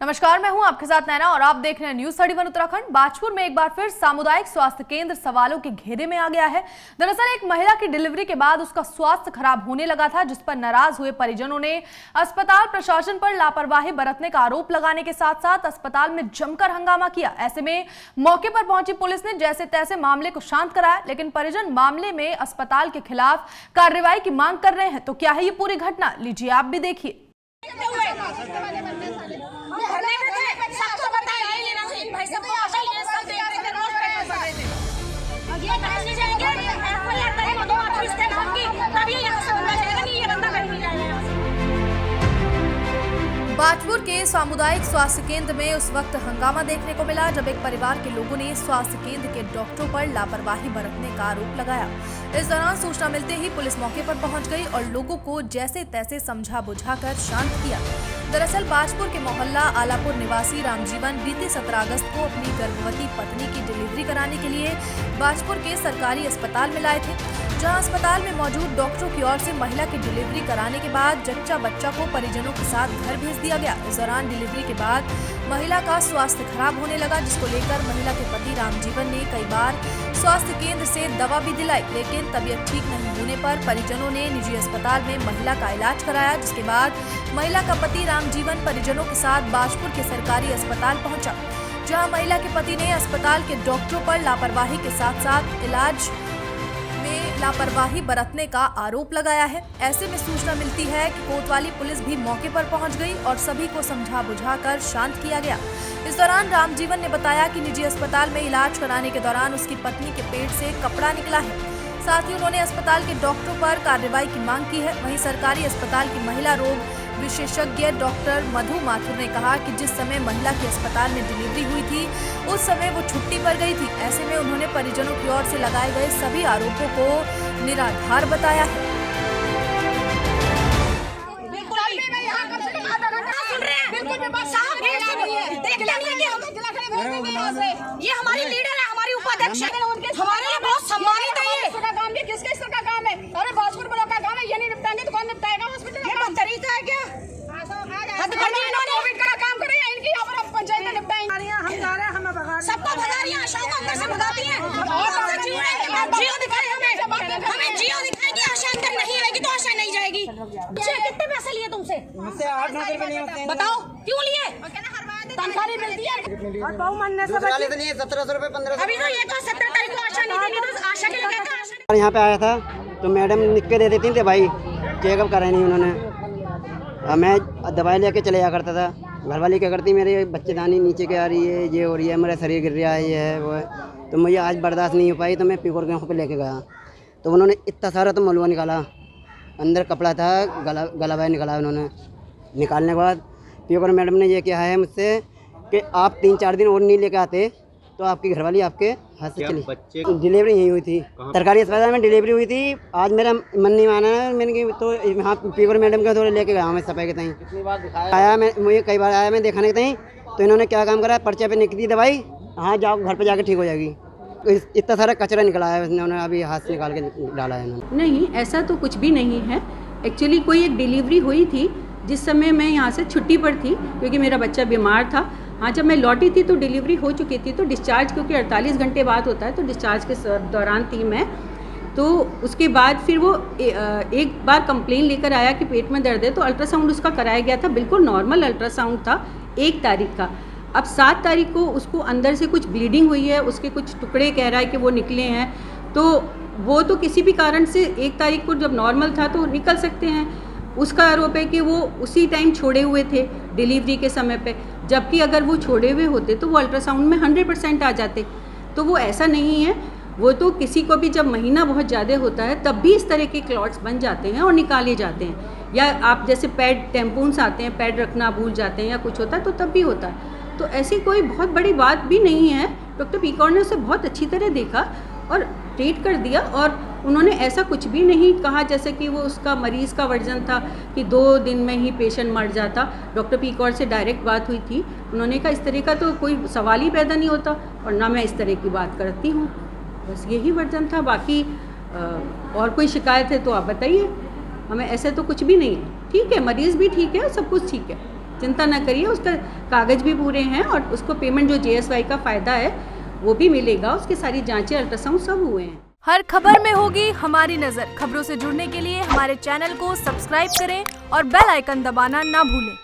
नमस्कार, मैं हूं आपके साथ नैना और आप देख रहे हैं न्यूज 31 उत्तराखंड। बाजपुर में एक बार फिर सामुदायिक स्वास्थ्य केंद्र सवालों के घेरे में आ गया है। दरअसल एक महिला की डिलीवरी के बाद उसका स्वास्थ्य खराब होने लगा था, जिस पर नाराज हुए परिजनों ने अस्पताल प्रशासन पर लापरवाही बरतने का आरोप लगाने के साथ साथ अस्पताल में जमकर हंगामा किया। ऐसे में मौके पर पहुंची पुलिस ने जैसे तैसे मामले को शांत कराया, लेकिन परिजन मामले में अस्पताल के खिलाफ कार्रवाई की मांग कर रहे हैं। तो क्या है ये पूरी घटना, लीजिए आप भी देखिए। बाजपुर के सामुदायिक स्वास्थ्य केंद्र में उस वक्त हंगामा देखने को मिला जब एक परिवार के लोगों ने स्वास्थ्य केंद्र के डॉक्टरों पर लापरवाही बरतने का आरोप लगाया। इस दौरान सूचना मिलते ही पुलिस मौके पर पहुंच गई और लोगों को जैसे तैसे समझा बुझाकर शांत किया। दरअसल बाजपुर के मोहल्ला आलापुर निवासी रामजीवन बीते 17 अगस्त को अपनी गर्भवती पत्नी की डिलीवरी कराने के लिए बाजपुर के सरकारी अस्पताल में लाए थे, जहां अस्पताल में मौजूद डॉक्टरों की ओर से महिला की डिलीवरी कराने के बाद जच्चा बच्चा को परिजनों के साथ घर भेज दिया गया। इस दौरान डिलीवरी के बाद महिला का स्वास्थ्य खराब होने लगा, जिसको लेकर महिला के पति रामजीवन ने कई बार स्वास्थ्य केंद्र से दवा भी दिलाई, लेकिन तबीयत ठीक नहीं होने पर परिजनों ने निजी अस्पताल में महिला का इलाज कराया। जिसके बाद महिला का पति रामजीवन परिजनों के साथ बाजपुर के सरकारी अस्पताल पहुंचा, जहां महिला के पति ने अस्पताल के डॉक्टरों पर लापरवाही के साथ साथ इलाज में लापरवाही बरतने का आरोप लगाया है। ऐसे में सूचना मिलती है कि कोतवाली पुलिस भी मौके पर पहुंच गई और सभी को समझा बुझाकर शांत किया गया। इस दौरान रामजीवन ने बताया कि निजी अस्पताल में इलाज कराने के दौरान उसकी पत्नी के पेट से कपड़ा निकला है। साथ ही उन्होंने अस्पताल के डॉक्टरों पर कार्रवाई की मांग की है। वहीं सरकारी अस्पताल की महिला रोग विशेषज्ञ डॉक्टर मधु माथुर ने कहा कि जिस समय महिला की अस्पताल में डिलीवरी हुई थी उस समय वो छुट्टी पर गई थी। ऐसे में उन्होंने परिजनों की ओर से लगाए गए सभी आरोपों को निराधार बताया है। ये हमारी लीडर है, हमारी उपाध्यक्ष है, हमारे लिए बहुत सम्मानित है। ये काम भी किसके इसका काम है? अरे बाजपुर ब्लॉक का काम है, ये नहीं निपटाएंगे तो कौन निपटाएगा? हॉस्पिटल का तरीका है क्या? कोविड का काम कर रहे हैं, इनकी यहाँ पर पंचायत में निपटाएंगे। हम जा रहे हैं, हमें भगा सबको भगा रही है, आशाओं को अंदर से भगाती है। जियो दिखाई हमें जियो दिखाएगी, आशा अंदर नहीं आएगी तो आशा नहीं जाएगी। कितने पैसे लिए तुमसे? 8-9 रुपए लिए। बताओ क्यों लिए? तनख्वाह मिलती है और बहु मानने से बच्चे तो नहीं है। 1700 रुपए 1500। अभी तो ये तो 17 तारीख को आशा नहीं दी, तो आशा के लगे था। आशा यहाँ पे आया था तो मैडम लिख के दे देती थी भाई, चेकअप कराया नहीं उन्होंने। मैं दवाई लेके चले जाया करता था। घरवाली क्या करती, मेरे बच्चेदानी नीचे के आ रही है, ये हो रही है, मेरा शरीर गिर रहा है, ये है वो है। तो मुझे आज बर्दाश्त नहीं हो पाई तो मैं पीकोर के यहाँ पे लेके गया। तो उन्होंने इतना सारा तो मलुआ निकाला, अंदर कपड़ा था, गला बाहर निकाला उन्होंने। निकालने के बाद पीकोर मैडम ने ये किया है मुझसे कि आप 3-4 दिन और नहीं लेके आते तो आपकी घरवाली आपके हाथ से चली। बच्चे डिलीवरी यही हुई थी, सरकारी अस्पताल में डिलीवरी हुई थी। आज मेरा मन नहीं माना है, मैंने कि तो यहाँ पीकोर मैडम के थोड़े लेके गया मैं सफाई के ताई। कितनी बार दिखाया आया मैं, मुझे कई बार आया मैं दिखाने के ताई। तो इन्होंने क्या काम करा, पर्चे पे निकली दवाई, हाँ जाओ घर पे जाके ठीक हो जाएगी। इतना सारा कचरा निकला है उन्होंने, अभी हाथ से निकाल के डाला है इन्होंने। नहीं, ऐसा तो कुछ भी नहीं है। एक्चुअली कोई एक डिलीवरी हुई थी जिस समय मैं यहाँ से छुट्टी पर थी क्योंकि मेरा बच्चा बीमार था। हाँ, जब मैं लौटी थी तो डिलीवरी हो चुकी थी। तो डिस्चार्ज क्योंकि 48 घंटे बाद होता है, तो डिस्चार्ज के दौरान थी मैं। तो उसके बाद फिर वो एक बार कंप्लेन लेकर आया कि पेट में दर्द है, तो अल्ट्रासाउंड उसका कराया गया था, बिल्कुल नॉर्मल अल्ट्रासाउंड था 1 तारीख का। अब 7 तारीख को उसको अंदर से कुछ ब्लीडिंग हुई है, उसके कुछ टुकड़े कह रहा है कि वो निकले हैं। तो वो तो किसी भी कारण से 1 तारीख को जब नॉर्मल था तो निकल सकते हैं। उसका आरोप है कि वो उसी टाइम छोड़े हुए थे डिलीवरी के समय पे, जबकि अगर वो छोड़े हुए होते तो वो अल्ट्रासाउंड में 100% आ जाते। तो वो ऐसा नहीं है। वो तो किसी को भी जब महीना बहुत ज़्यादा होता है तब भी इस तरह के क्लॉट्स बन जाते हैं और निकाले जाते हैं। या आप जैसे पैड टेम्पून्स आते हैं, पैड रखना भूल जाते हैं या कुछ होता है तो तब भी होता है। तो ऐसी कोई बहुत बड़ी बात भी नहीं है। डॉक्टर पीकौर ने उसे बहुत अच्छी तरह देखा और ट्रीट कर दिया, और उन्होंने ऐसा कुछ भी नहीं कहा जैसे कि वो उसका मरीज़ का वर्जन था कि 2 दिन में ही पेशेंट मर जाता। डॉक्टर पीकौर से डायरेक्ट बात हुई थी, उन्होंने कहा इस तरह का तो कोई सवाल ही पैदा नहीं होता और ना मैं इस तरह की बात करती हूँ। बस यही वर्जन था। बाकी और कोई शिकायत है तो आप बताइए, हमें ऐसे तो कुछ भी नहीं है। ठीक है, मरीज़ भी ठीक है, सब कुछ ठीक है। चिंता ना करिए, उसका कागज़ भी पूरे हैं और उसको पेमेंट जो JSY का फ़ायदा है वो भी मिलेगा। उसकी सारी जांचें, अल्ट्रासाउंड सब हुए हैं। हर खबर में होगी हमारी नजर। खबरों से जुड़ने के लिए हमारे चैनल को सब्सक्राइब करें और बेल आइकन दबाना ना भूलें।